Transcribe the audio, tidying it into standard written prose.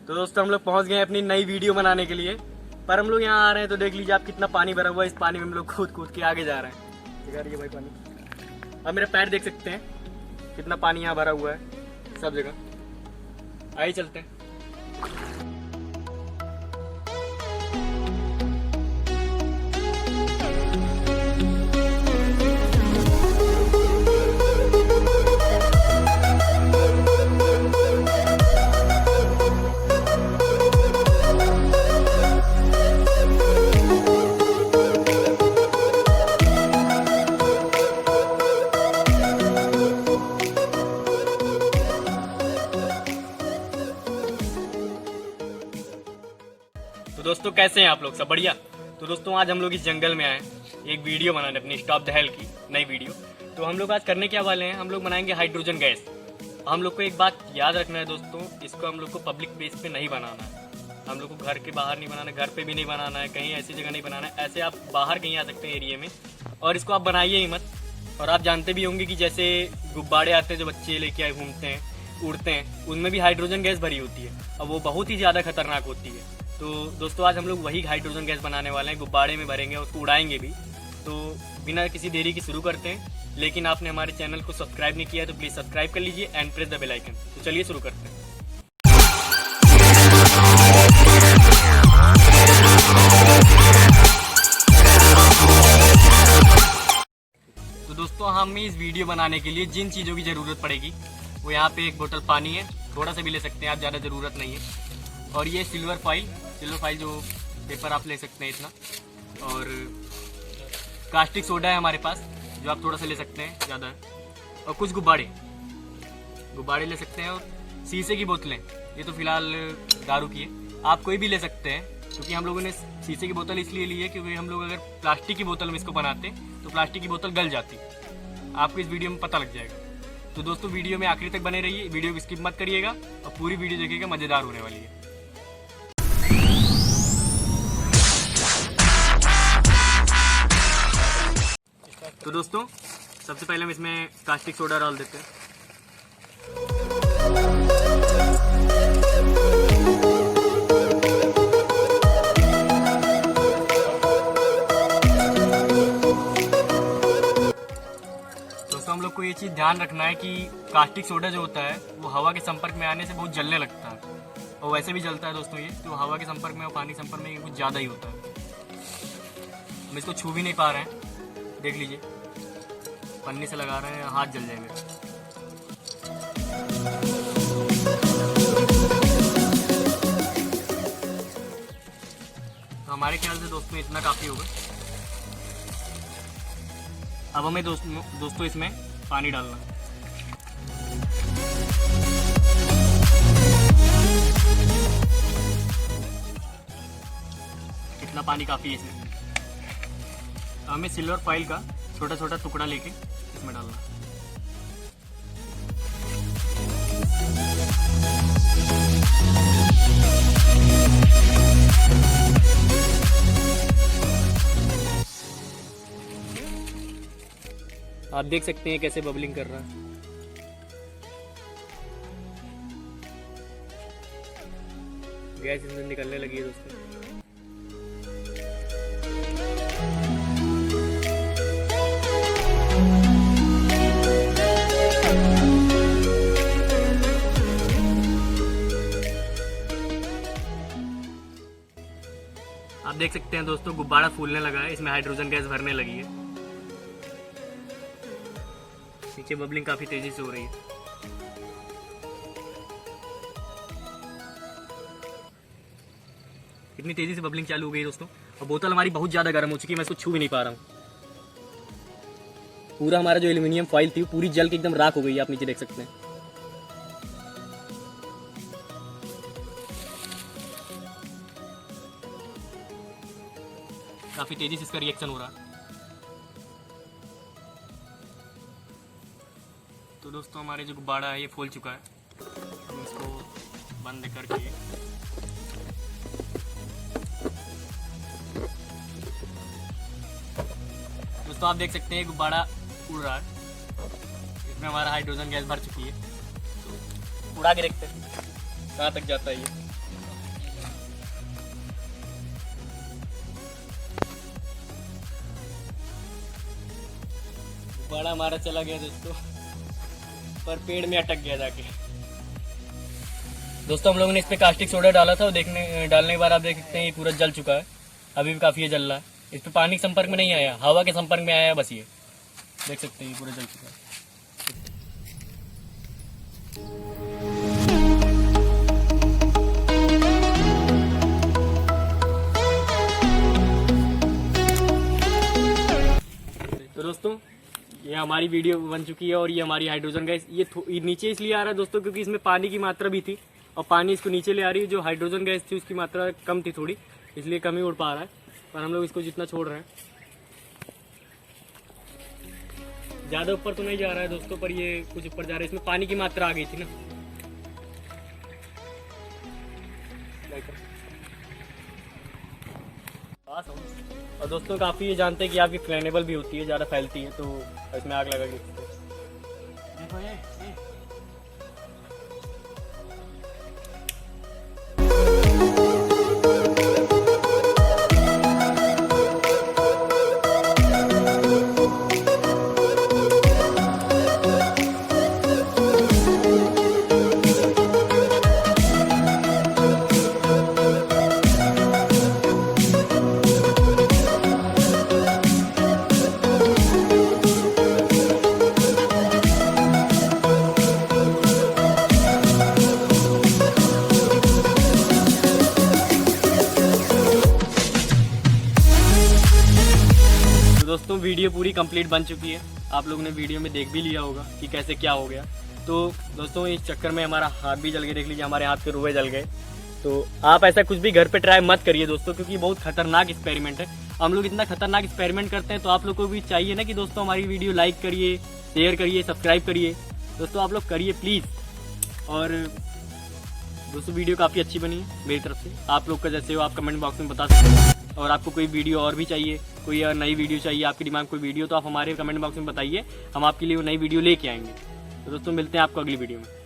तो दोस्तों हम लोग पहुंच गए अपनी नई वीडियो बनाने के लिए, पर हम लोग यहाँ आ रहे हैं तो देख लीजिए आप कितना पानी भरा हुआ है। इस पानी में हम लोग कूद कूद के आगे जा रहे हैं। दिखा रही है भाई पानी। अब मेरा पैर देख सकते हैं कितना पानी यहाँ भरा हुआ है सब जगह। आइए चलते हैं। तो दोस्तों कैसे हैं आप लोग, सब बढ़िया। तो दोस्तों आज हम लोग इस जंगल में आए एक वीडियो बनाने अपनी स्टॉप द हेल की नई वीडियो। तो हम लोग आज करने क्या वाले हैं, हम लोग बनाएंगे हाइड्रोजन गैस। हम लोग को एक बात याद रखना है दोस्तों, इसको हम लोग को पब्लिक प्लेस पे नहीं बनाना है। हम लोग को घर के बाहर नहीं बनाना है, घर पे भी नहीं बनाना है, कहीं ऐसी जगह नहीं बनाना है। ऐसे आप बाहर कहीं आ सकते हैं एरिया में, और इसको आप बनाइए ही मत। और आप जानते भी होंगे कि जैसे गुब्बारे आते हैं जो बच्चे लेके आए घूमते हैं उड़ते हैं, उनमें भी हाइड्रोजन गैस भरी होती है और वो बहुत ही ज़्यादा खतरनाक होती है। तो दोस्तों आज हम लोग वही हाइड्रोजन गैस बनाने वाले हैं, गुब्बारे में भरेंगे, उसको उड़ाएंगे भी। तो बिना किसी देरी की शुरू करते हैं। लेकिन आपने हमारे चैनल को सब्सक्राइब नहीं किया है तो प्लीज़ सब्सक्राइब कर लीजिए and press the bell icon. तो चलिए शुरू करते हैं। तो दोस्तों हमें इस वीडियो बनाने के लिए जिन चीज़ों की ज़रूरत पड़ेगी वो यहाँ पे एक बोतल पानी है, थोड़ा सा भी ले सकते हैं आप, ज़्यादा ज़रूरत नहीं है। और ये सिल्वर फाइल जो पेपर आप ले सकते हैं इतना, और कास्टिक सोडा है हमारे पास जो आप थोड़ा सा ले सकते हैं, ज़्यादा है। और कुछ गुब्बारे ले सकते हैं, और शीशे की बोतलें, ये तो फिलहाल दारू की है, आप कोई भी ले सकते हैं। क्योंकि हम लोगों ने शीशे की बोतल इसलिए ली है क्योंकि हम लोग अगर प्लास्टिक की बोतल में इसको बनाते तो प्लास्टिक की बोतल गल जाती, आपको इस वीडियो में पता लग जाएगा। तो दोस्तों वीडियो में आखिरी तक बने रहिए, वीडियो को स्किप मत करिएगा और पूरी वीडियो देखिएगा, मज़ेदार होने वाली है। तो दोस्तों सबसे पहले हम इसमें कास्टिक सोडा डाल देते हैं। दोस्तों हम लोग को ये चीज़ ध्यान रखना है कि कास्टिक सोडा जो होता है वो हवा के संपर्क में आने से बहुत जलने लगता है, और वैसे भी जलता है दोस्तों ये, तो हवा के संपर्क में और पानी के संपर्क में कुछ ज़्यादा ही होता है। हम इसको छू भी नहीं पा रहे हैं, देख लीजिए पन्नी से लगा रहे हैं, हाथ जल जाएंगे। तो हमारे ख्याल से दोस्तों इतना काफ़ी होगा। अब हमें दोस्तों इसमें पानी डालना है। इतना पानी काफ़ी है इसमें। हमें सिल्वर फाइल का छोटा छोटा टुकड़ा लेके इसमें डालना। आप देख सकते हैं कैसे बबलिंग कर रहा है। गैस इसमें निकलने लगी है दोस्तों। आप देख सकते हैं दोस्तों गुब्बारा फूलने लगा है, इसमें हाइड्रोजन गैस भरने लगी है। नीचे बबलिंग काफी तेजी से हो रही है। इतनी तेजी से बबलिंग चालू हो गई दोस्तों, और बोतल हमारी बहुत ज्यादा गर्म हो चुकी है, मैं इसको छू भी नहीं पा रहा हूँ। पूरा हमारा जो एल्यूमिनियम फॉइल थी पूरी जल के एकदम राख हो गई है, आप नीचे देख सकते हैं। काफी तेजी से इसका रिएक्शन हो रहा है। तो दोस्तों हमारे जो गुब्बारा है ये फूल चुका है, हम इसको बंद करके दोस्तों आप देख सकते हैं गुब्बारा उड़ रहा है, इसमें हमारा हाइड्रोजन गैस भर चुकी है। तो उड़ा के देखते हैं कहाँ तक जाता है ये। बड़ा हमारा चला गया दोस्तों, पर पेड़ में अटक गया जाके। दोस्तों हम लोगों ने इस पे कास्टिक सोडा डाला था और डालने के बाद आप देख सकते हैं ये पूरा जल चुका है। अभी भी काफ़ी ये जल रहा है। इस पे पानी के संपर्क में नहीं आया, हवा के संपर्क में आया है बस। ये देख सकते हैं ये पूरा जल चुका है। तो दोस्तों ये हमारी वीडियो बन चुकी है और ये हमारी हाइड्रोजन गैस ये नीचे इसलिए आ रहा है दोस्तों क्योंकि इसमें पानी की मात्रा भी थी और पानी इसको नीचे ले आ रही है। जो हाइड्रोजन गैस थी उसकी मात्रा कम थी थोड़ी, इसलिए कम ही उड़ पा रहा है। पर हम लोग इसको जितना छोड़ रहे हैं, ज़्यादा ऊपर तो नहीं जा रहा है दोस्तों, पर ये कुछ ऊपर जा रहा है। इसमें पानी की मात्रा आ गई थी ना। और दोस्तों काफ़ी ये जानते हैं कि आपकी फ्लेमेबल भी होती है, ज़्यादा फैलती है, तो इसमें आग लगा दी। देखो ये दोस्तों वीडियो पूरी कंप्लीट बन चुकी है। आप लोगों ने वीडियो में देख भी लिया होगा कि कैसे क्या हो गया। तो दोस्तों इस चक्कर में हमारा हाथ भी जल गया, देख लीजिए हमारे हाथ के रुए जल गए। तो आप ऐसा कुछ भी घर पे ट्राई मत करिए दोस्तों, क्योंकि बहुत खतरनाक एक्सपेरिमेंट है। हम लोग इतना खतरनाक एक्सपेरिमेंट करते हैं तो आप लोग को भी चाहिए ना कि दोस्तों हमारी वीडियो लाइक करिए, शेयर करिए, सब्सक्राइब करिए। दोस्तों आप लोग करिए प्लीज़। और दोस्तों वीडियो काफ़ी अच्छी बनी है मेरी तरफ से। आप लोग का जैसे हो आप कमेंट बॉक्स में बता सकते हैं। और आपको कोई वीडियो और भी चाहिए, कोई नई वीडियो चाहिए, आपके दिमाग में कोई वीडियो, तो आप हमारे कमेंट बॉक्स में बताइए, हम आपके लिए वो नई वीडियो लेके आएंगे। तो दोस्तों मिलते हैं आपको अगली वीडियो में।